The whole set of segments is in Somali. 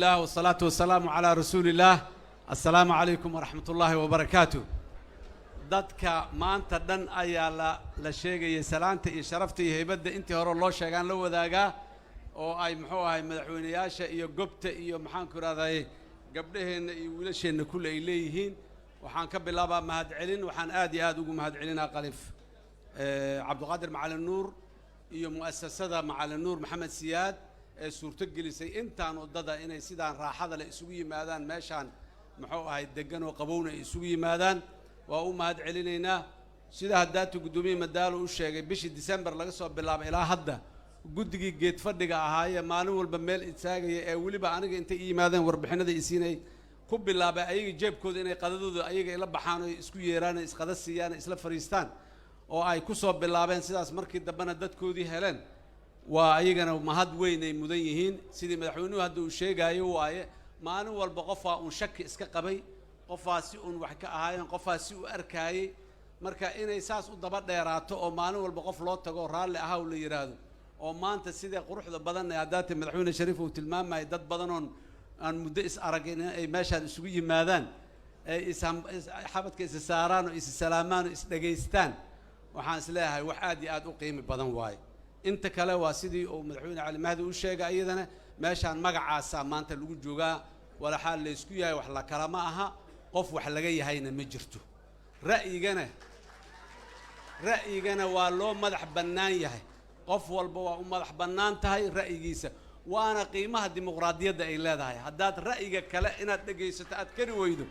الله والصلاة والسلام على رسول الله. السلام عليكم ورحمة الله وبركاته. dadka maanta dhan ayaa la sheegay salaanta iyo sharafta iyo heybada intii hore loo sheegan la wadaaga oo ay muxuu ahay madaxweynayaasha iyo gobta iyo maxaan ku raadayay gabdhaheena iyo wiilasheena kulli ay leeyihiin. waxaan ka bilaabaa mahad celin. waxaan aad iyo aad ugu mahad celinaa qalif cabdiqaadir macalin nuur iyo mu'assasada macalin nuur maxamed siyaad ee suurto gelisay intaan wadada inay sidaan raaxada la isugu yimaadaan meeshaan muxuu ahay degan oo qabowna ay isugu yimaadaan. waa u mahad celinaynaa sida haddaatu gudoomiye madaalo u sheegay bishii December laga soo bilaabo ilaa hadda guddigii geed fadhiga ahaayee maalin walba meel isaagaya ee waliba aniga intay yimaadeen warbixinada isiinay ku bilaabay ayaga jeebkooda inay qadadooda ayaga ila baxaan oo isku yeeraan isqada siiyaan isla fariistaan oo ay ku soo bilaabeen sidaas markii dambana dadkoodii heleen. waa ayagana mahad weyn ay mudan yihiin sidii madaxweynuhu hadda uu sheegayo waaye maalin walba qofaa uu shaki iska qabay qofaasi uun wax ka ahaayeen qofaasi uu arkaayay marka inay saas u daba dheeraato oo maalin walba qof loo tago raalli ahaa la yiraahdo oo maanta sidii quruxda badan ee hadaata madaxweyne shariif uu tilmaamay dad badan oo aan muddo is aragin ay meeshaan isugu yimaadaan ay xabadka is saaraan oo is salaamaan oo is dhageystaan waxaan isleeyahay wax aad iyo aad u qiimo badan waaye. inta kale waa sidii uu madaxweyne cali mahdi u sheegay iyadana meeshaan magacaasa maanta lagu joogaa wala xal la isku yahay wax la kala ma aha qof wax laga yahayna ma jirto. ra'yigana waa loo madax bannaan yahay qof walba waa u madax bannaan tahay ra'yigiisa waana qiimaha dimuqraadiyadda ay leedahay. haddaad ra'yiga kale inaad dhagaysato aad kari weydo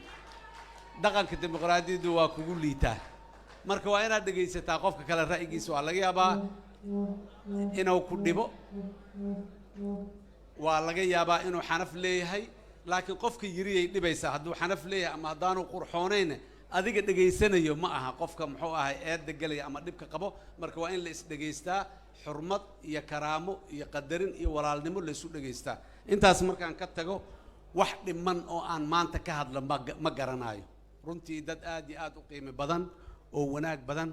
dhaqanka dimuqraadiyaddu waa kugu liitaa. marka waa inaad dhagaysataa qofka kale ra'yigiisa waa laga yaabaa inuu ku dhibo waa laga yaabaa inuu xanaf leeyahay laakiin qofka yiriyay dhibaysa hadduu xanaf leeyahay ama haddaanu qurxoonayn adiga dhageysanayo ma aha qofka muxuu ahay eedda galaya ama dhibka qabo. marka waa in la is dhageystaa xurmad iyo karaamo iyo qadarin iyo walaalnimo la isu dhageystaa. intaas markaan ka tago wax dhiman oo aan maanta ka hadla ma garanayo. runtii dad aad iyo aad u qiimo badan oo wanaag badan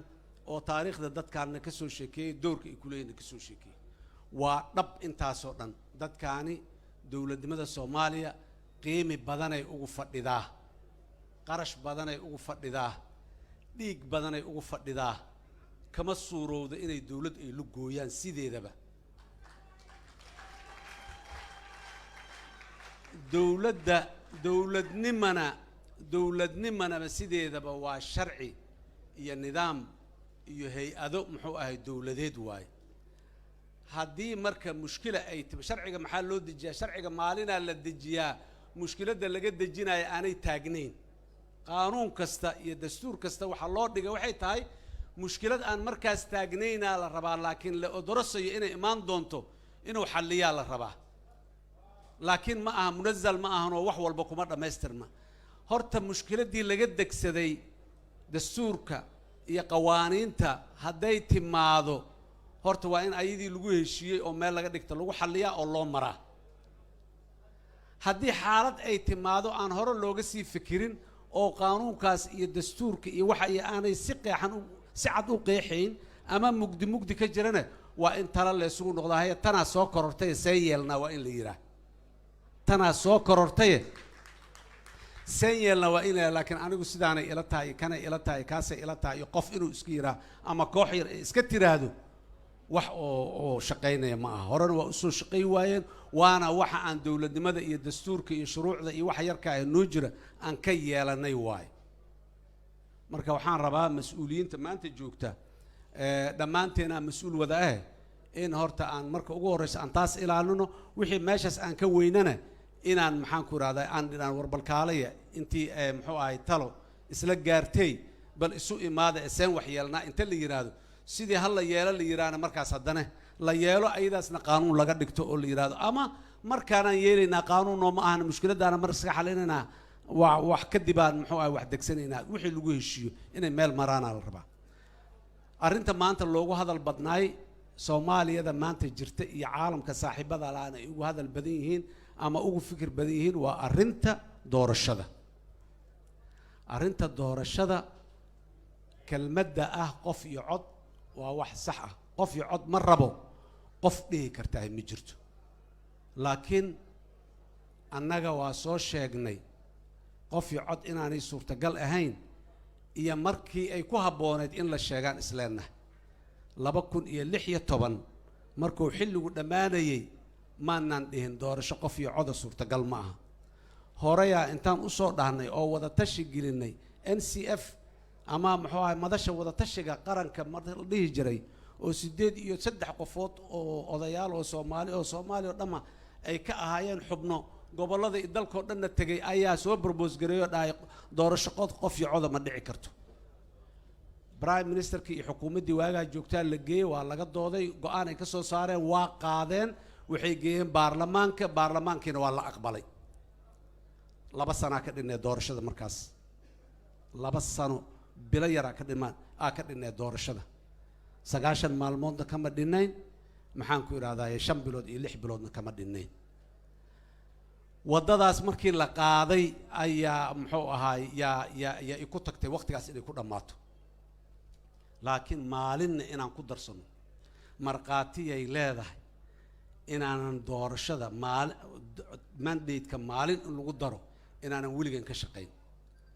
oo taariikhda dadkaana ka soo sheekeeyay doorka ay ku leeyihiin ka soo sheekeeyay waa dhab intaasoo dhan. dadkaani dowladnimada Soomaaliya qiimi badanay ugu fadhidaa qarash badanay ugu fadhidaa dhiig badanay ugu fadhidaa kama suurowda inay dowlad ay lu gooyaan sideedaba. dowladnimana sideedaba waa sharci iyo nidaam iyo hay-ado muxuu ahay dowladeed waaye. haddii marka mushkila ay timi sharciga maxaa loo dejiyaa sharciga maalinaa la dejiyaa mushkiladda laga dejinayo aanay taagnayn. qaanuun kasta iyo dastuur kasta waxaa loo dhigay waxay tahay mushkilad aan markaas taagnaynaa la rabaa laakiin la odorasayo inay imaan doonto inuu xalliyaa la rabaa laakiin ma aha munazal ma ahanoo wax walba kuma dhammaystirma. horta mushkiladdii laga degsaday dastuurka iyo qawaaniinta hadday timaado horta waa in ayadii lagu heshiiyey oo meel laga dhigto lagu xalliyaa oo loo maraa. haddii xaalad ay timaado aan hore looga sii fikirin oo qaanuunkaas iyo dastuurka iyo waxa ay aanay si qeexan si cad u qeexayn ama mugdi ka jirana waa in tala la isugu noqdaa hay tanaa soo korortay see yeelna waa in la yiraa tanaa soo korortay see yeelna waa in laakiin anigu sidaanay ila tahay kana ila tahay kaasay ila tahay qof inuu iska yiraa ama koox yar iska tiraado wax oo shaqeynaya ma aha. horena waa u soo shaqeey waayeen waana waxa aan dowladnimada iyo dastuurka iyo shuruucda iyo waxa yarka ah noo jira aan ka yeelanay waay. marka waxaan rabaa mas'uuliyiinta maanta joogta dhammaanteena mas'uul wada ah in horta aan marka ugu horeysa aan taas ilaalino wixii meeshaas aan ka weynana inaan maxaan ku raadayay aan warbalkaalaya intii muxuu ahay talo isla gaartay bal isu imaada seen wax yeelnaa inta la yiraahdo sidii hal la yeelo la yiraahdo markaas haddana la yeelo ayadaasna qaanuun laga dhigto oo la yiraahdo ama markaanaan yeelaynaa qaanuun oo ma ahna mushkiladaana mar iska xalinaynaa wax kadibaan muxuu ahay wax degsanaynaa wixii lagu heshiiyo inay meel maraana la rabaa. arrinta maanta loogu hadal badnaay Soomaaliyada maanta jirta iyo caalamka saaxiibada laana ay ugu hadal badan yihiin ama ugu fikir badan yihiin waa arrinta doorashada kelmadda ah qof iyo cod waa wax sax ah. qof iyo cod ma rabo qof dhihi kartaa ma jirto laakiin annaga waa soo sheegnay qof iyo cod inaanay suurtagal ahayn iyo markii ay ku habbooneed in la sheegaan isleenahay 2016 markuu xilligu dhammaanayay maanaan dhihin doorasho qof iyo cod suurtagal ma aha horeyaa intaan u soo dhahnay oo wada tashi gelinay NCF ama muxuu ahay madasha wada tashiga qaranka la dhihi jiray oo 8 qofood oo odayaal oo Soomaali oo dhama ay ka ahaayeen xubno gobolada dalka oo dhanna tagay ayaa soo propose gareeyo dhaay doorasho qof iyo cod ma dhici karto Prime Minister ki xukuumadii waaga joogtaa la geeyay waa laga dooday go'aan ay ka soo saareen waa qaadeen waxay geeyeen baarlamaankiina waa la aqbalay 2 sano ka dhinay doorashada markaas 2 sano bila yara ka dhinay doorashada 9 maalmoodna kama dhinayn maxaan ku iraahdaa 5 bilood iyo 6 biloodna kama dhinayn wadadaas markii la qaaday ayaa muxuu ahaay yaa ku tagtay waqtigaas inay ku dhamaato laakiin maalinna inaan ku darsano marqaati ay leedahay inaanan doorashada mandate-ka maalin in lagu daro inaanan weligan ka shaqayn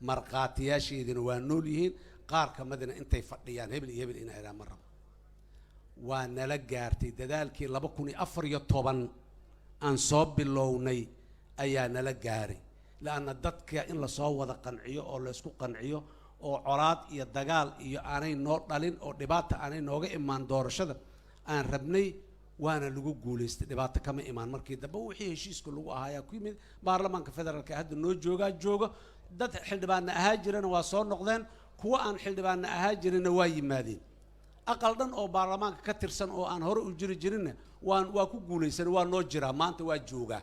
marqaatiyaasheedina waa nool yihiin qaar ka midna intay fadhiyaan hebel iyo hebel inay ma rabo waa nala gaartay dadaalkii 2014 aan soo bilownay ayaa nala gaaray laana dadka in la soo wada qanciyo oo la isku qanciyo oo colaad iyo dagaal iyo aanay noo dhalin oo dhibaato aanay nooga imaan doorashada aan rabnay waana lagu guuleystay dhibaato kama imaan markii dambe wixii heshiiska lagu ahaaya ku yimid baarlamaanka federaalka hadda noo jooga dad xildhibaanna ahaa jirana waa soo noqdeen kuwa aan xildhibaanna ahaa jirina waa yimaadeen aqal dhan oo baarlamaanka ka tirsan oo aan hore u jiri jirinna waa ku guuleysan waa noo jiraa maanta waa joogaa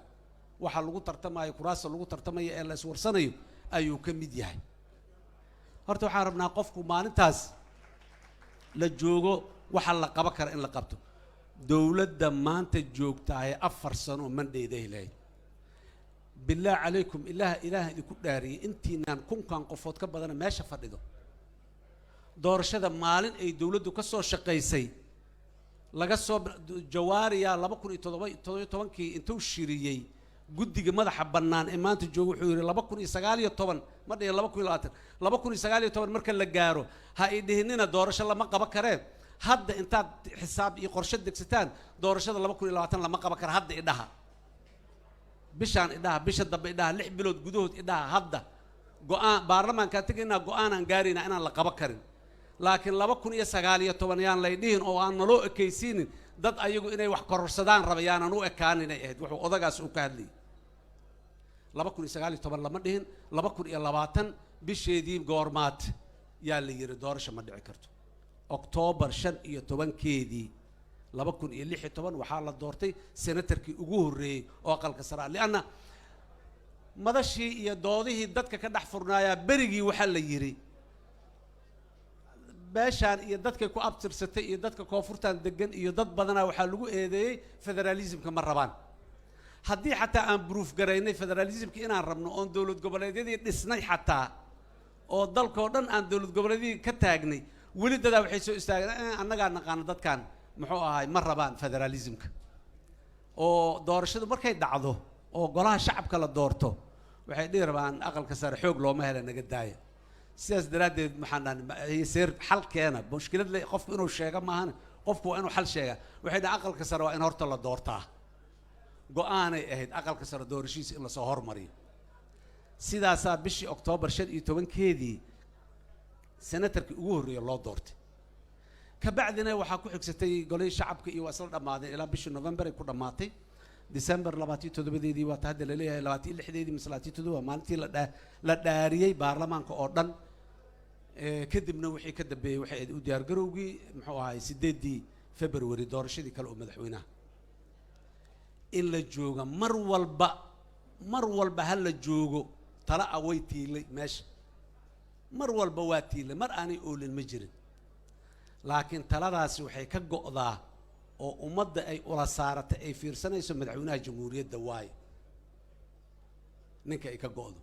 waxa lagu tartamayo kuraasta lagu tartamayo ee la iswarsanayo ayuu ka mid yahay horta waxaan rabnaa qofku maalintaas la joogo waxa la qaban kara in la qabto dawladda maanta joogtahay 4 sano mandheeday leeyahay bilaa calaykum ilaah idinku dhaariyay intiinaan kunkan qofood ka badan meesha fadhido doorashada maalin ay dawladdu ka soo shaqaysay laga soo jawaariya 2017 intuu shiriyay guddiga madaxa bannaan ee maanta jooga wuxuu yiri 2019 ma dhihin 2019 marka la gaaro ha ay dhihinina doorasho lama qaban kareen hadda intaad xisaab iyo qorshe degsataan doorashada 2020 lama qaban karo hadda idhaha bisha dambe idhaha 6 bilood gudahood idhaha hadda go'aan baarlamaanka tagayna go'aan aan gaarina inaan la qaban karin laakiin 2019 yaan lay dhihin oo aan naloo ekaysiinin dad ayagu inay wax kororsadaan rabayaan u ekaanin ay ahayd wuxuu odagaas u ka hadlay 2019 lama dhihin 2020 bisheedii goormaad yaa la yiri doorasho ma dhici karto October 15keedii 2016 waxaa la doortay senatarkii ugu horeeyay oo aqalka sare liana madashii iyo doodihii dadka ka dhax furnaaya berigii waxa la yiri beeshaan iyo dadka ku abtirsatay iyo dadka koonfurtan degan iyo dad badana waxaa lagu eedeeyay federalismka ma rabaan haddii xataa aan proof garaynay federalismka inaan rabno oo dawlad goboleedyadii dhisnay xataa oo dalka oo dhan aan dawlad goboleedyadii ka taagnay weli dadaa waxay soo istaageen annagaa naqaano dadkan muxuu ahay ma rabaan federalismka oo doorashadu markay dhacdo oo golaha shacabka la doorto waxay dhihi rabaan aqalka sare xoog looma hela naga daaya sidaas daraadeed maxaan seer xal keena mushkilad leh qofku inuu sheego maahan qofku waa inuu xal sheega waxay dhahay aqalka sare waa in horta la doortaa go'aanay ahayd aqalka sare doorashiisa in la soo hormariyo sidaasaa bishii October 15keedii senatarkii ugu horeeyay loo doortay ka bacdina waxaa ku xigsatay golay shacabka iyo wasal dhamaadeen ilaa bishii November ay ku dhamaatay December 27deedii waa hadda la leeyahay 26deedii mislaati waa maalintii la dhaariyay baarlamaanka oo dhan kadibna wixii ka dambeeyay waxay u diyaar garowgii muxuu ahay 8 February doorashadii kale oo madaxweynaha in la jooga mar walba hal la joogo tala away tiilay meesha mar walba waa tiilay mar aanay oolin ma jirin laakiin taladaasi waxay ka go'daa oo ummadda ay ula saaratay ay fiirsanayso madaxweynaha jamhuuriyadda waaye ninka ay ka go'do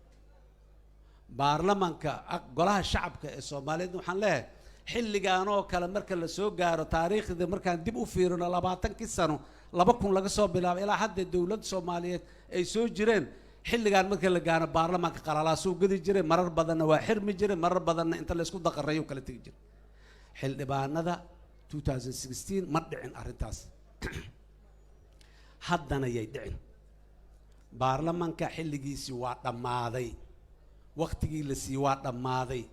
baarlamaanka golaha shacabka ee Soomaaliyeed waxaan leeyahay xilligan oo kale marka la soo gaaro taariikhda markaan dib u fiirino 20 sano 2000 laga soo bilaabo ilaa hadda dawladda Soomaaliyeed ay soo jireen xilligan marka la gaano baarlamaanka qalalaasuu gadi jiray marar badanna waa xirmi jiray marar badanna inta la isku daqarayo kala tegi jiray xildhibaanada 2016 ma dhicin arrintaas haddana yay dhicin baarlamaanka xilligiisii waa dhammaaday waqtigii la siiyey waa dhammaaday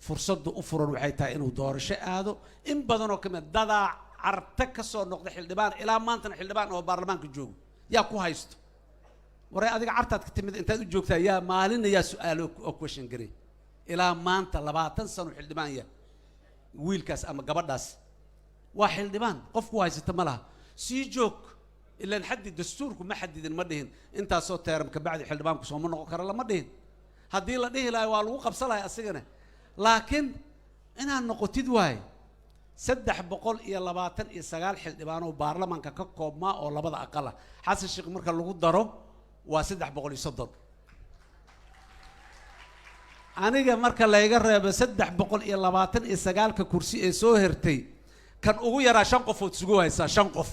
fursaddu u furan waxay tahay inuu doorasho aado in badanoo ka mid dadaa carta ka soo noqda xildhibaan ilaa maantana xildhibaan oo baarlamaanka joogo yaa ku haysto waray adiga cartaad ka timid intaad u joogtaa yaa maalina yaa su-aalo oo question garay ilaa maanta 20 sano xildhibaan yaa wiilkaas ama gabadhaas waa xildhibaan qofku haysata ma laha sii joog ilaan xaddi dastuurku ma xadidin ma dhihin intaasoo teeram ka bacdi xildhibaanku soo ma noqon kara lama dhihin haddii la dhihi lahay waa lagu qabsan lahay asigana laakiin inaad noqotid waaye 329 xildhibaan oo baarlamaanka ka koobmaa oo labada aqal ah xasan sheekh marka lagu daro waa 330 aniga marka layga reebo 329 ka kursi ee soo hertay kan ugu yaraa 5 qofood sugu haysaa 5 qof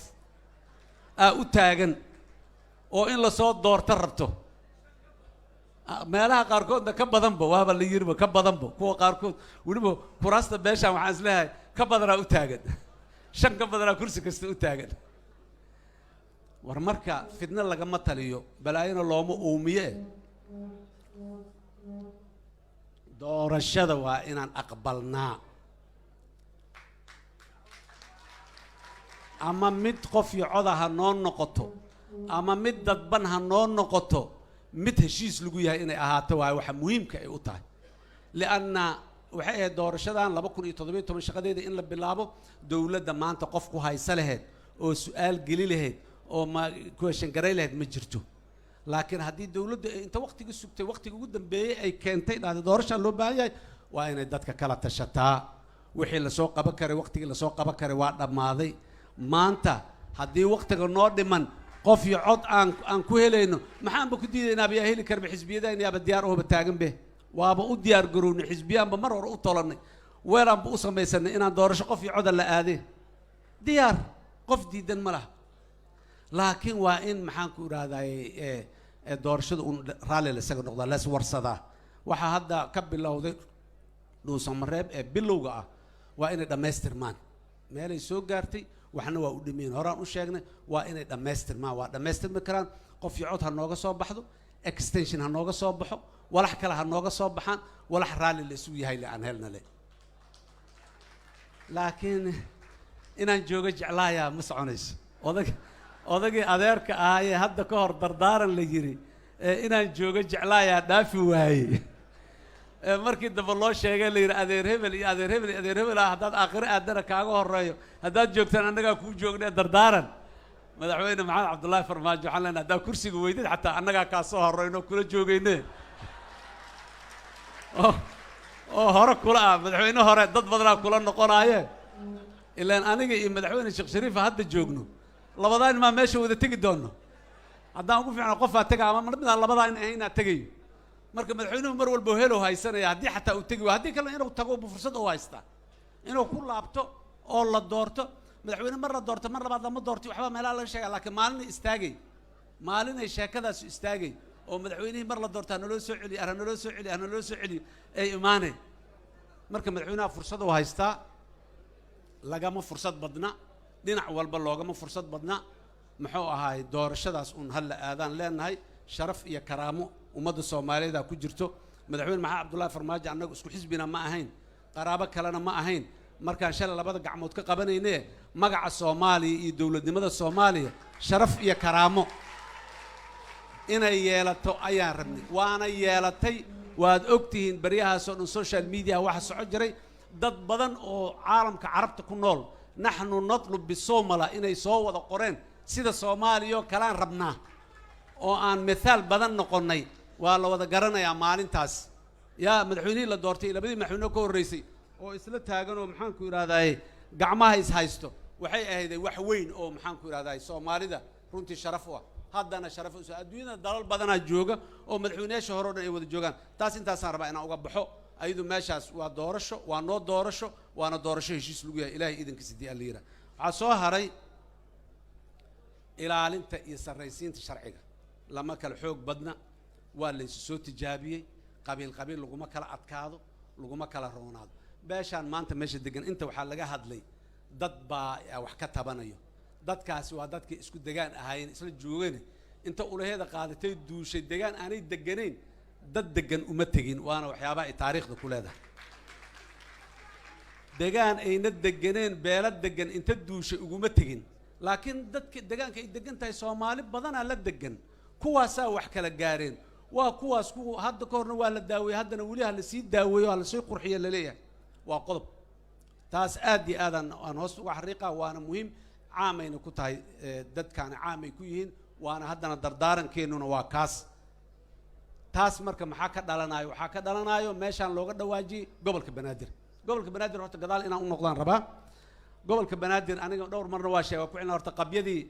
u taagan oo in la soo doorto rabto meelaha qaarkoodna ka badanba waaba la yiriba ka badanba kuwa qaarkood waliba kuraasta beeshan waxaan isleeyahay ka badanaa u taagan 5 ka badanaa kursi kasta u taagan war marka fidna lagama taliyo balaayana looma uumiye doorashada waa inaan aqbalnaa ama mid qof iyo cod ha noo noqoto ama mid dadban ha noo noqoto mid heshiis lagu yahay inay ahaato waa waxa muhiimka ay u tahay lianna waxay ahayd doorashadan 2017 shaqadeeda in la bilaabo dowladda maanta qof ku haysa lahayd oo su'aal geli lahayd oo ma question garay lahayd ma jirto laakiin haddii dowladda inta waqtiga sugtay waqtiga ugu dambeeyay ay keentay dhacdo doorasho loo baahan yahay waa inay dadka kala tashataa wixii la soo qaban karay waqtigii la soo qaban karay waa dhammaaday maanta haddii waqtiga noo dhiman qof iyo cod aan ku helayno maxaanba ku diidaynaa biyaa heli karba xisbiyadayna yaaba diyaar ooba taagan be waaba u diyaar garownay xisbiyaanba mar hore u tolannay weelaanba u samaysanay inaan doorasho qof iyo coda la aadeen diyaar qof diidan ma laha laakiin waa in maxaan ku idhaahday doorashada un raalli la isaga noqdaa lees warsadaa waxaa hadda ka bilowday dhuusamareeb ee bilowga ah waa inay dhammaystirmaan meelay soo gaartay waxna waa u dhimeen horaan u sheegnay waa inay dhammaystirmaan waa dhammaystirmi karaan qof iyo cod ha nooga soo baxdo extension ha nooga soo baxo walax kale ha nooga soo baxaan walax raalli la isugu yahay le aan helna le laakiin inaan joogo jeclaayaa ma soconayso odagii adeerka ahaayee hadda ka hor dardaaran la yiri inaan joogo jeclaayaa dhaafi waaye markii dambe loo sheegay la yiri adeer hebel iyo adeer hebel iyo adeer hebel haddaad aakhire aadana kaaga horeeyo haddaad joogtaan annagaa kuu joognee dardaaran madaxweyne maxamed cabdullaahi farmaajo waxaan leenahay haddaa kursiga weydid xataa annagaa kaa soo horeyno kula joogayne oo hore kula ah madaxweyne hore dad badanaa kula noqonaaye ilaan aniga iyo madaxweyne sheekh shariifa hadda joogno labadaa maa meesha wada tegi doonno haddaan ugu fiicna qofaa tega ama midaan labadaa in ahaynaa tegayo marka madaxweynuhu mar walba helow haysanaya haddii xataa uu tegi haddii kale inuu tago fursad u haystaa inuu ku laabto oo la doorto madaxweyne mar la doorto mar labaad lama doorto waxba meelaha laga sheegaa laakiin maalin istaagay maalinay sheekadaas istaagay oo madaxweynihii mar la doorto hanaloo soo celiyo hanaloo soo celiyo hanaloo soo celiyo ay imaaneen marka madaxweynaha fursad u haystaa lagama fursad badna dhinac walba loogama fursad badna muxuu ahaay doorashadaas un hal la aadaan leenahay sharaf iyo karaamo ummadda Soomaaliyeed ku jirto madaxweyne maxamed cabdullaahi farmaajo annagu isku xisbina ma ahayn qaraabo kalena ma ahayn markaan shalay labada gacmood ka qabanayne magaca Soomaaliya iyo dawladnimada Soomaaliya sharaf iyo karaamo inay yeelato ayaan rabnay waana yeelatay waad ogtihiin baryahaas oo dhan social media waxa socon jiray dad badan oo caalamka carabta ku nool naxnu natlub bisomala inay soo wada qoreen sida Soomaaliya kalaan rabnaa oo aan mithaal badan noqonay waa la wada garanayaa maalintaas yaa madaxweynihii la doortay labadii madaxweyne ka horeysay oo isla taagan oo maxaan ku iraahday gacmaha is haysto waxay ahayd wax weyn oo maxaan ku iraahday Soomaalida runtii sharaf u ah haddana sharaf u ah adduunyada dalal badan jooga oo madaxweynayaasha hore oo dhan ay wada joogaan taas intaasaan rabaa inaan uga baxo ayadu meeshaas waa doorasho waa noo doorasho waana doorasho heshiis lagu yahay ilaahay idinka sidii alla yira waxa soo haray ilaalinta iyo sarreysiinta sharciga lama kala xoog badna واللي صوت تجابي قبيل لقوما كلا أتكادو لقوما كلا رونادو باشان ما أنت ماشي دقن أنت وحال لقى هادلي ضد با وحكتها بنايو ضد كاس وضد كيسكو دقان هاين إسلا جوجيني أنت قول هذا قاعدتي دوش الدقان أنا يدقنين ضد دقن ومتجين وأنا وحيابا تاريخ ده كل هذا دقان أي ندقنين بلد دقن أنت دوش ومتجين لكن ضد دقان كي دقن تاي سومالي بدنا لا دقن كواسا وحكى للجارين وكواس كو هذا كورن ولا داوي هذا نوليها لسيد داوي ولا سوي قرحية اللي ليه وقلب تاس آدي آذان أنا هص وحريقة وأنا مهم عامين كنت هاي دد كان عامي كويهن وأنا هذا دردارن كينون واكاس تاس مركب محاكة دلنايو حاكة دلنايو ماشان لوجا دواجي قبل كبنادر رحت قدال إنا نقدان ربا قبل كبنادر أنا دور مرة واشة وكوعنا رحت قبيدي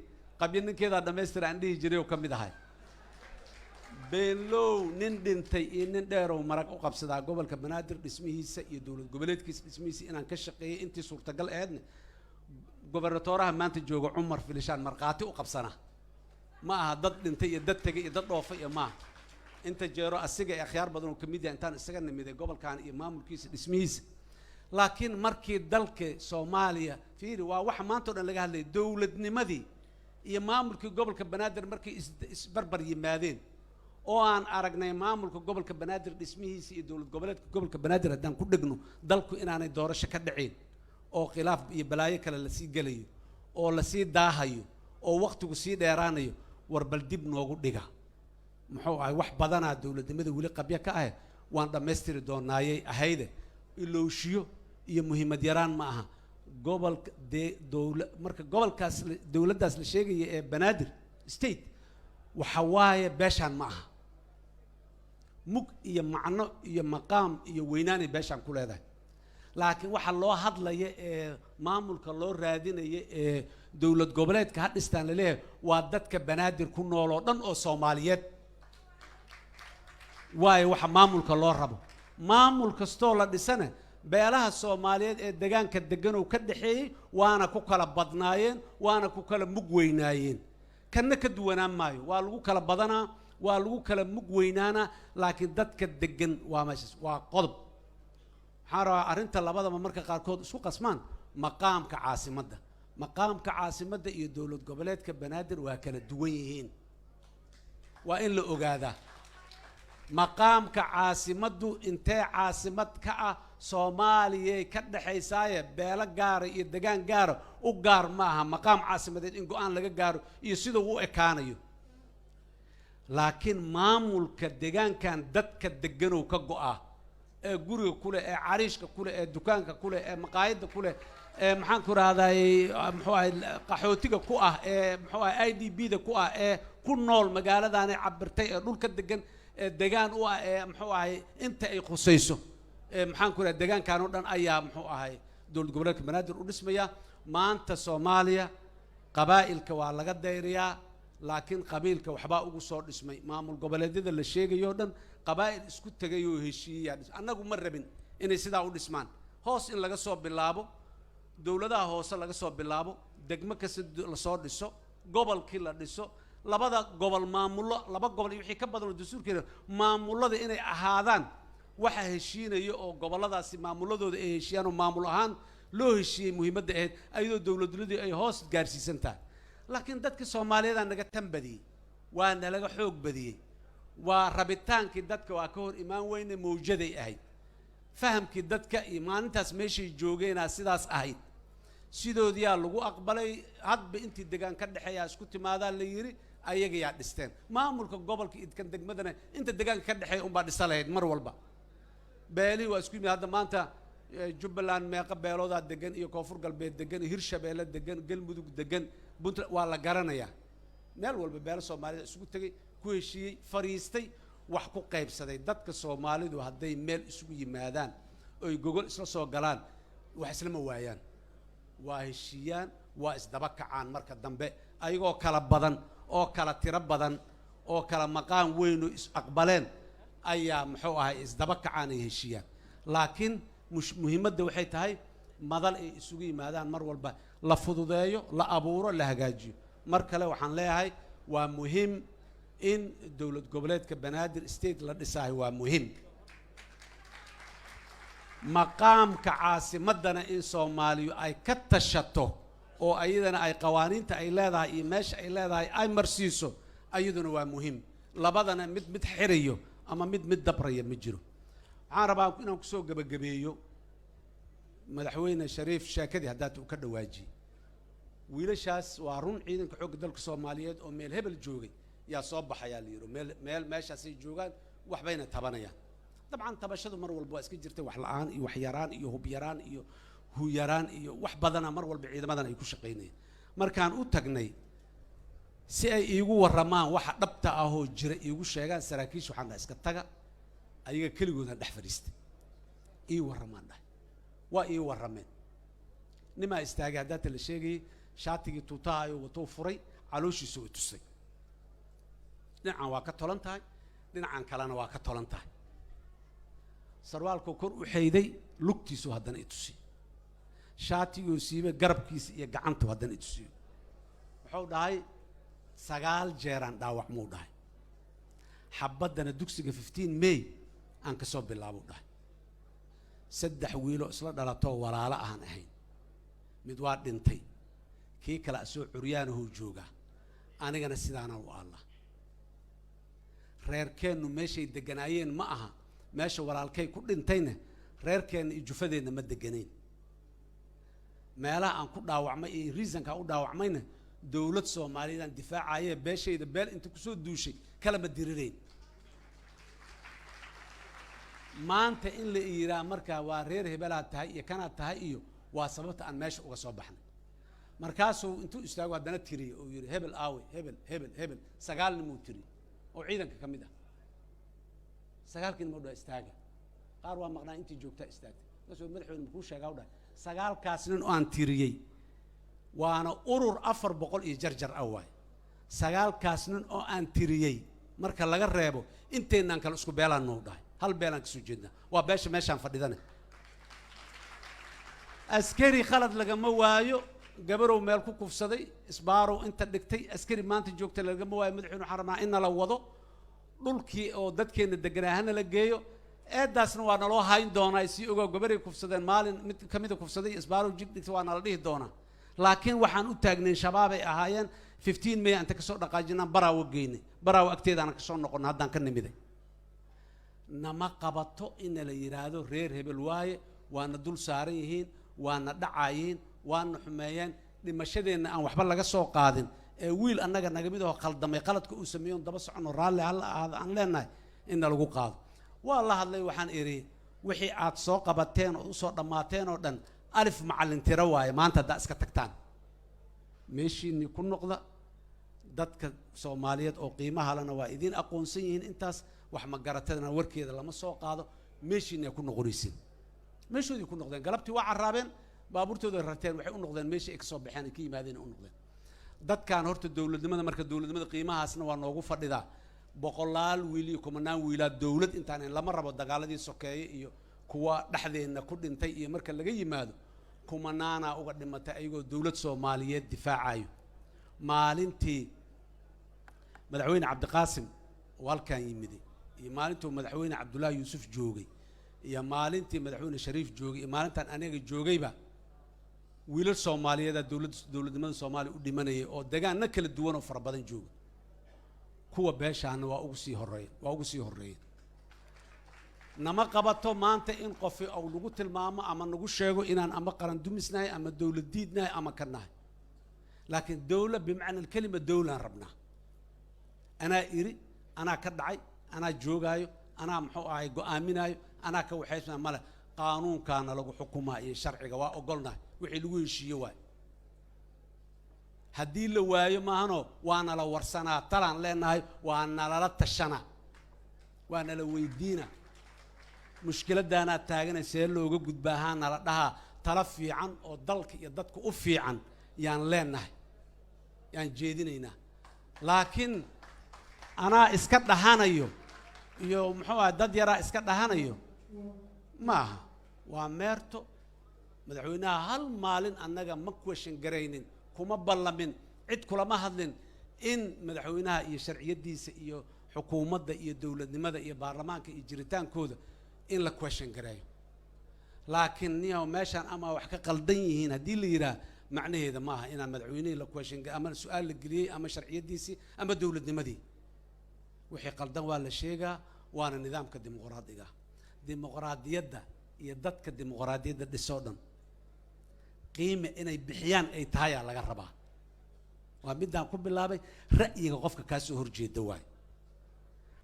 كذا دمستر عندي جريو كم ده هاي بينلو نندن تي نندرو مرق أقب صدا قبل كبنادر اسمه سيدول قبلت كيس اسمه سي أنا كشقي أنت صورة قل أدنى قبرتورها ما أنت جوج عمر في لشان مرقاتي أقب سنة ما ضد أنت يدت تجي ضد وفي ما أنت جرا السجى خيار بدون كميديا أنت السجى نميديا قبل كان إمام الكيس اسمه لكن مركي دلك سوماليا في روا وح ما أنتوا اللي قال لي دولة نمدي إمام الكي قبل كبنادر مركي بربر يمادين oo aan aragnay maamulka gobolka banaadir dhismihiisa iyo dawlad goboleedka gobolka banaadir haddaan ku dhigno dalku inaanay doorasho ka dhicin oo khilaaf iyo balaayo kale la sii galayo oo la sii daahayo oo waqtigu sii dheeraanayo war bal dib noogu dhiga muxuu ahay wax badanaa dawladnimada weli qabya ka ah waan dhammaystiri doonaayay ahayde ilowshiyo iyo muhiimad yaraan ma aha gobolka marka gobolkaas dawladdaas la sheegaya ee banaadir state waxa waaye beeshaan ma aha mug iyo macno iyo maqaam iyo weynaanay beeshaan ku leedahay laakiin waxa loo hadlaya ee maamulka loo raadinaya ee dawlad goboleedka ha dhistaan leeyahay waa dadka banaadir ku nool oo dhan oo Soomaaliyeed waaye waxa maamulka loo rabo maamul kastoo la dhisana beelaha Soomaaliyeed ee deegaanka degan oo ka dhaxeeyay waana ku kala badnaayeen waana ku kala mug weynaayeen kana ka duwanaan maayo waa lagu kala badanaa waa lagu kala mug weynaana laakiin dadka degan waa meeshaas waa qodob waxaan rabaa arrinta labadaba marka qaarkood isku qasmaan maqaamka caasimadda iyo dawlad goboleedka banaadir waa kala duwan yihiin waa in la ogaadaa maqaamka caasimaddu intee caasimad ka ah Soomaaliya ka dhaxaysaya beela gaar iyo deegaan gaar u gaar ma aha maqaam caasimadeed in go'aan laga gaaro iyo sida uu ekaanayo laakiin maamulka deegaankan dadka deganoo ka go'a ee guriga kule ee cariishka kule ee dukaanka kule ee maqaayada kule ee maxaan ku raahday muxuu ahay qaxootiga ku ah ee muxuu ahay IDB da ku ah ee ku nool magaaladaana cabirtay ee dhulka degan ee deegaan u ah ee muxuu ahay inta ay qusayso maxaan ku raahday deegaankan oo dhan ayaa muxuu ahay dawlad goboleedka banaadir u dhismaya maanta Soomaaliya qabaa'ilka waa laga dayriyaa laakiin qabiilka waxba ugu soo dhismay maamul goboleedyada la sheegayo dhan qabaa'il isku tagay oo heshiiya annagu ma rabin inay sidaa u dhismaan hoos in laga soo bilaabo dawladaha hoose laga soo bilaabo degmo kasta la soo dhiso gobolkii la dhiso labada gobol maamulo laba gobol iyo wixii ka badan oo dastuurkeena maamulada inay ahaadaan waxa heshiinayo oo goboladaasi maamuladooda ay heshiiyaan oo maamul ahaan loo heshiiyay muhiimadda ahayd ayadoo dawladnimadii ay hoos gaarsiisan tahay laakiin dadka Soomaaliyeed naga tanbadiyay waa nalaga xoog badiyay waa rabitaankii dadka waa ka hor imaan weyne mawjaday ahayd fahamkii dadka iyo maalintaas meeshay joogeen sidaas ahayd sidoodiyaa lagu aqbalay hadba intii deegaan ka dhaxeeya isku timaadaan la yiri ayaga yaa dhisteen maamulka gobolka idkan degmadana inta deegaanka ka dhaxeeya un baa dhisalayd mar walba beeli waa isku yimid hadda maanta Jubbaland meeqa beelooda degan iyo Koonfur Galbeed degan Hirshabeelle degan Galmudug degan Puntland waa la garanayaa meel walba beelo Soomaaliyeed isugu tagay ku heshiiyay fariistay wax ku qaybsaday dadka Soomaalidu hadday meel isugu yimaadaan oo ay gogol isla soo galaan wax isla ma waayaan waa heshiiyaan waa isdaba kacaan marka dambe ayagoo kala badan oo kala tiro badan oo kala maqaan weyn oo is aqbaleen ayaa muxuu ahay isdaba kacaan ay heshiiyaan laakiin muhiimadda waxay tahay madal ay isugu yimaadaan mar walba la fududeeyo la abuuro la hagaajiyo mar kale waxaan leeyahay waa muhiim in dowlad goboleedka banaadir state la dhisahay waa muhiim maqaamka caasimadana in Soomaaliya ay ka tashato oo ayadana ay qawaaniinta ay leedahay iyo meesha ay leedahay ay marsiiso ayaduna waa muhiim labadana mid xiriyo ama mid dabraya ma jiro waxaan rabaa inaan ku soo gabagabeeyo madaxweyne Shariif Sheekadi hadda uu ka dhawaaji wiilashaas waa run ciidanka xoogga dalka Soomaaliyeed oo meel hebel joogay yaa soo baxaya la yiro meeshaas ay joogaan wax bayna tabanayaan dabcan tabashadu mar walba waa iska jirtay wax la'aan iyo wax yaraan iyo hub yaraan iyo hu yaraan iyo wax badana mar walba ciidamadan ay ku shaqeynayeen markaan u tagnay si ay iigu waramaan waxa dhabta ah oo jira iigu sheegaan saraakiisha waxaan iska taga ayaga kaligood dhex fariistay ii waramaan dhahay waa ii warameen nima istaagay hadda la sheegay shaatigii tuutaha ayuu wato furay calooshiisu u tusay dhinacan waa ka tolan tahay dhinacan kalena waa ka tolan tahay sarwaalku kor u xeeyday lugtiisu haddana i tusi shaatiguu siibay garabkiisa iyo gacantu haddana i tusi wuxuu dhahay 9 jeeraan dhaawac muu dhahay xabaddana dugsiga 15 May aan ka soo bilaabo dhahay 3 wiilo isla dhalato walaalo aan ahayn mid waa dhintay kii kala soo curyaanahu jooga anigana sidaana u Allah reerkeenu meeshay deganaayeen ma aha meesha walaalkay ku dhintayna reerkeena iyo jufadeena ma deganeen meelaha aan ku dhaawacmay iyo reasonka u dhaawacmayna dawlad Soomaaliyeed difaacayay beeshayda beel inta ku soo duushay kala ma dirireen maanta in la iiraa marka waa reer hebelaa tahay iyo kana tahay iyo waa sababta aan meesha uga soo baxnay markaasuu intuu istaago haddana tiriyo oo yiri hebel aawe hebel 9 nin uu tiri oo ciidanka ka mid ah 9 kin ma istaaga qaar waa maqnaa intii joogta istaagtay kasoo madaxweyne ku sheegaa u dhahay 9 kaas nin oo aan tiriyay waana urur 400 iyo jarjar awaay 9 kaas nin oo aan tiriyay marka laga reebo inteenan kala isku beelaan noo dhahay hal beelaan ka soo jeedna waa beesha meeshaan fadhidana askari khalad lagama waayo gabarow meel ku kufsaday isbaarow inta dhigtay askari maanta joogta lagama waayo madaxweyne xaramaa in la wado dhulkii oo dadkeena deganaahana la geeyo eedaasna waa naloo hayn doonaa si ogaa gabaray kufsadeen maalin mid kamid ah kufsaday isbaarow jig dhigtay waa nala dhihi doonaa laakiin waxaan u taagnay shabaab ay ahaayeen 15 May anta ka soo dhaqaajinaan baraawo geynay baraawo agteedana ka soo noqon haddaan ka nimiday nama qabato in la yiraahdo reer hebel waaye waana dul saaran yihiin waana dhacaayeen waana xumeeyeen dhimashadeena aan waxba laga soo qaadin ee wiil annaga naga mid ah khaldamay qaladka uu sameeyo daba socono raalli hal aan leenahay in lagu qaado waa la hadlay waxaan iri wixii aad soo qabateen oo soo dhamaateen oo dhan alif macallin tira waaye maanta da iska tagtaan meeshii ku noqda dadka Soomaaliyeed oo qiimaha lana waa idin aqoonsan yihiin intaas wax ma garatadana warkeeda lama soo qaado meeshii ku noqonaysin meeshoodii ku noqdeen galabtii waa caraabeen baabuurtooda rarteen waxay u noqdeen meeshii ay soo baxeen ka yimaadeen u noqdeen dadkan horta dawladnimada marka dawladnimada qiimahaasna waa noogu fadhidaa boqolaal wiil iyo kumanaan wiilaa dawlad intaan lama rabo dagaaladii sokeeye iyo kuwa dhaxdeena ku dhintay iyo marka laga yimaado kumanaana uga dhimatay ayagoo dawlad Soomaaliyeed difaacayo maalintii madaxweyne Cabdiqaasim walkan yimid iyo maalintii madaxweyne Cabdullaahi Yuusuf joogay iyo maalintii madaxweyne Shariif joogay iyo maalintan aniga joogayba wiilal Soomaaliyeed dawladnimada Soomaaliya u dhimanayay oo deegaanna kala duwan oo fara badan jooga kuwa beeshaana waa ugu sii horeeyay nama qabato maanta in qof oo lagu tilmaamo ama nagu sheego inaan ama qaran dumisnahay ama dawlad diidnahay ama kanahay laakiin dawlad bimacna kalima dawlan rabna ana ka dhacay ana joogaayo ana muxuu ahay go'aaminayo ana ka waxaysna mala qaanuunkaana lagu xukumaa iyo sharciga waa ogolnahay wixii lagu heshiiyo waay haddii la waayo maahano waana la warsanaa talaan leenahay waana la tashana waana la weydiina mushkiladana taaganaysa looga gudbaahaan la dhaha tala fiican oo dalka iyo dadku u fiican yaan leenahay yaan jeedinaynaa laakiin ana iska dhahanayo iyo muxuu ahaa dad yara iska dhahanayo maaha waa meerto madaxweynaha hal maalin annaga ma question garaynin kuma ballamin cid kulama hadlin in madaxweynaha iyo sharciyadiisa iyo xukuumadda iyo dowladnimada iyo baarlamaanka iyo jiritaankooda in la question gareeyo laakiin niyo meeshaan ama wax ka qaldan yihiin haddii la yidhaah macnaheeda maaha inaan madaxweynihii la question ama su-aal la geliyey ama sharciyadiisii ama dowladnimadii wixii qaldan waa la sheegaa waana nidaamka dimuqraadiga dimuqraadiyadda iyo dadka dimuqraadiyadda dhisoo dhan qiime inay bixiyaan ay tahay aa laga rabaa waa midaan ku bilaabay ra'yiga qofka kaa soo horjeeda waay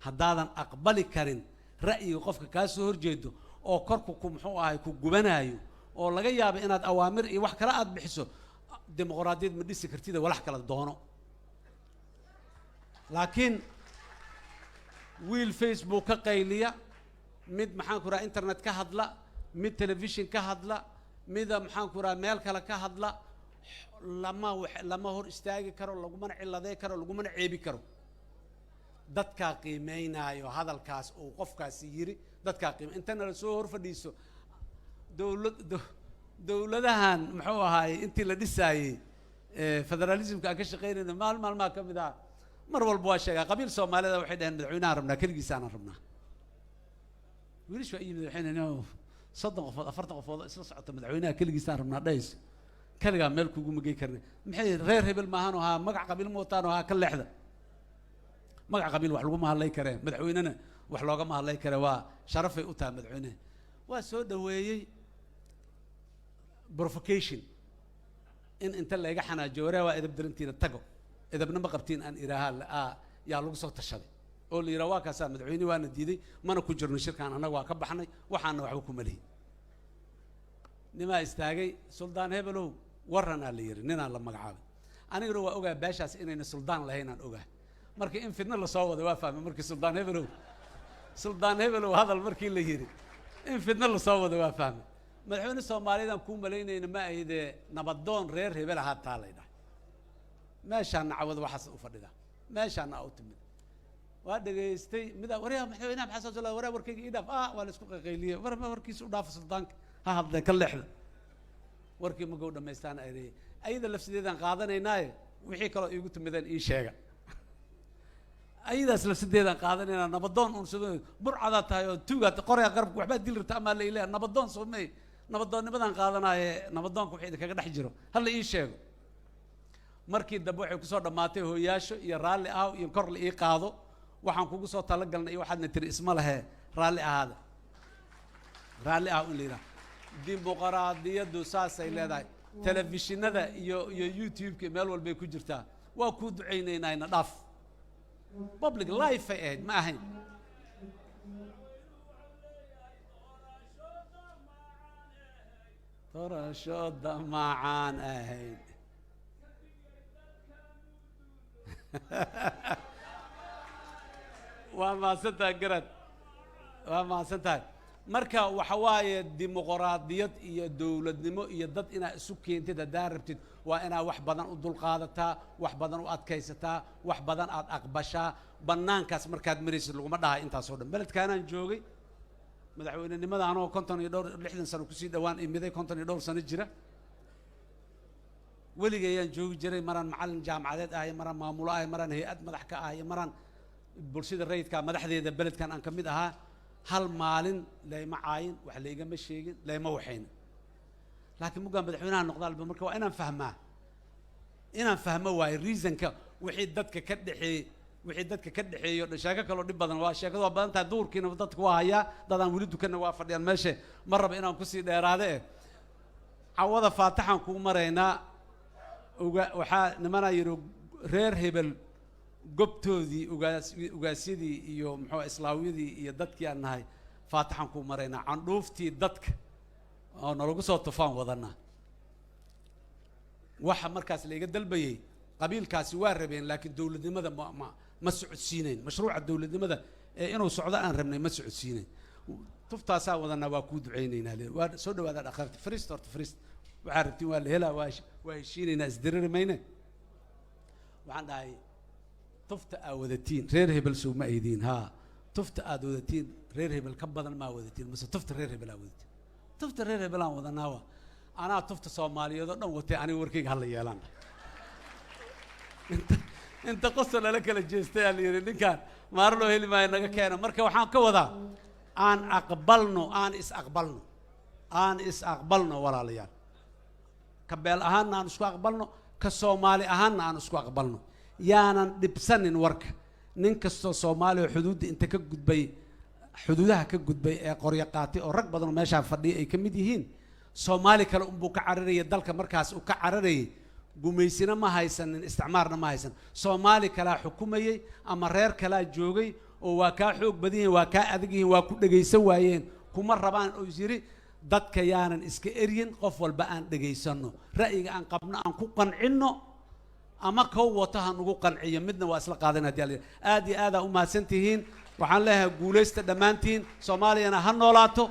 haddaadan aqbali karin ra'yiga qofka kaa soo horjeedo oo korku ku muxuu ahay ku gubanaayo oo laga yaabo inaad awaamir iyo wax kale aad bixiso dimuqraadiyad ma dhisi kartida walax kala doono laakiin wiil Facebook ka qayliya mid maxaan ku rahaa internet ka hadla mid television ka hadla mida maxaan ku rahaa meel kale ka hadla lama hor istaagi karo lagumana ciladey karo lagumana ceebi karo dadkaa qiimeynaayo hadalkaas uu qofkaasi yiri dadkaa qiime intana la soo hor fadhiiso dowladahan muxuu ahaay intii la dhisaayey federalismka aan ka shaqeynayna maalmaa ka mid ah mar walba waa sheegaa qabiil Soomaalida waxay dhaheen madaxweynaha rabnaa kaligiisaan rabnaa wiilashu ay madaxweynaha 30 qofood 40 qofood isla socota madaxweynaha kaligiisaan rabnaa dhays kaligaa meel kugu magay karnay maxay reer hebel maahan oo magac qabiil mootaan oo ka leexda magac qabiil wax lagu mahallay kareen madaxweynena wax looga mahallay kare waa sharafay u tahay madaxweynaha waa soo dhaweeyay provocation in inta la iga xanaajo waraa waa edab darantiina tago edabna ma qabtiin aan iraaha yaa lagu soo tashaday oo la yiraahdo waa kaasa madaxweyne waana diiday mana ku jirno shirkaan anaga waa ka baxnay waxaana waxba ku maleeyay nima istaagay suldaan hebelow warana la yiri ninaan la magacaabay aniguna waa ogaa beeshaas inayna suldaan lahayn aan ogaa markii in fidna la soo wado waa fahmay markii suldaan hebelow hadal markii la yiri in fidna la soo wado waa fahmay madaxweyne Soomaaliyeed ku maleynayna ma ahide nabadoon reer hebel ahaa taalayda meeshaan nacwad waxaas u fadhida meeshaan u timid waa dhageystay mida wariyaha madaxweynaha maxaa soo soo waraa warkayga idaf waa la isku qaqayliyay warkiisa u dhaaf suldaanka ha hadlay ka leexda warkii ma gow dhameystaan ayada lafsideedan qaadanaynaa wixii kale iigu timideen ii sheega ayadaas lafsideedan qaadanaynaa nabadoon uun soo burcada tahay oo tuugaad qoraya qarabka waxba dil rabta ama la ilaa nabadoon soomay nabadoonnimadan qaadanaaye nabadoonku wixii kaga dhex jiro hal ii sheego markii dambe waxay ku soo dhamaatay hooyaasho iyo raalli ah iyo kor la ii qaado waxaan kugu soo tala galnay waxaadna tiri isma lahe raalli ahaada raalli ah in leeyahay dimuqraadiyadu saasay leedahay telefishinada iyo YouTube-ka meel walba ku jirtaa waa ku duceynaynaa dhaaf public life ay ahayd ma ahayn doorashada macaan ahayd waa maasantahay garad waa maasantahay marka waxa waaye dimuqraadiyad iyo dowladnimo iyo dad inaa isu keentid hadaa rabtid waa inaa wax badan u dulqaadataa wax badan u adkaysataa wax badan aad aqbashaa banaankaas markaad maraysid laguma dhahay intaasoo dhan beledkaanaan joogay madaxweynenimada anoo 60 sano kusii dhawaan imiday 52 sano jira weligayaan joogi jiray maraan macallin jaamacadeed ahay maraan maamulo ahay maraan hay'ad madax ka ahay maraan bulshada rayidka madaxdeeda beledkan aan ka mid ahaa hal maalin layma caayin wax laygama sheegin layma waxayna laakiin mugaan madaxweynaha noqdaalba marka waa inaan fahmo waayo reasonka wixii dadka ka dhaxeeyo sheeko kaloo dhib badan waa sheekadu waa badan tahay duurkiina dadka waa hayaa dadaan weli dukanna waa fadhiyaan meesha ma raba inaan kusii dheeraade cawada faataxan kuu maraynaa waxaa nimanaa yidhi reer hebel gobtoodii ugaasyadii iyo muxuu islaawiyadii iyo dadkii aan nahay faataxan kuu maraynaa candhuuftii dadka oo nalagu soo tufaan wadanaa waxa markaas layga dalbayay qabiilkaasi waa rabeen laakiin dowladnimada ma socodsiinayn mashruuca dowladnimada inuu socdo aan rabnay ma socodsiinayn tuftaasaa wadanaa waa kuu duceynaynaa waa soo dhawaada dhaqaarta firist waxaa rabtiin waa la helaa waa heshiinaynaa isdiriri mayne waxaan dhahay tufta aad wadatiin reer hebel sow ma aydiin haa tufta aad wadatiin reer hebel ka badan maa wadatiin mase tufta reer hebel aad wadatiin tufta reer hebel aan wadanaa waa anaa tufta Soomaaliyeed oo dhan watay aniga warkayga hala yeelaan inta qosol la kala jeestay aan yiri ninkan maarno heli ma inaga keena marka waxaan ka wadaa aan aqbalno aan is aqbalno walaalayaal ka beel ahaan aan isku aqbalno ka Soomaali ahaan aan isku aqbalno yaanan dhibsanin warka nin kasto Soomaali xuduudda inta ka gudbay xuduudaha ka gudbay ee qoryo qaatay oo rag badan meesha fadhiya ay kamid yihiin Soomaali kale buu ka cararayay dalka markaas uu ka cararayay gumeysina ma haysanin isticmaarna ma haysan Soomaali kala xukumayay ama reer kala joogay oo waa ka xoog badan yihiin waa ka adag yihiin waa ku dhageysan waayeen kuma rabaan oo yiri dadka yaanan iska eryin qof walba aan dhageysano ra'yiga aan qabno aan ku qancino ama ka watahan ugu qanciyo midna waa isla qaadan hadii aad iyo aad u mahadsantihiin waxaan leeyahay guuleysta dhamaantiin Soomaaliyana ha noolaato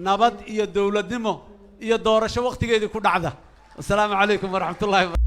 nabad iyo dawladnimo iyo doorasho waqtigeedii ku dhacda. Assalaamu calaykum wa rahmatullahi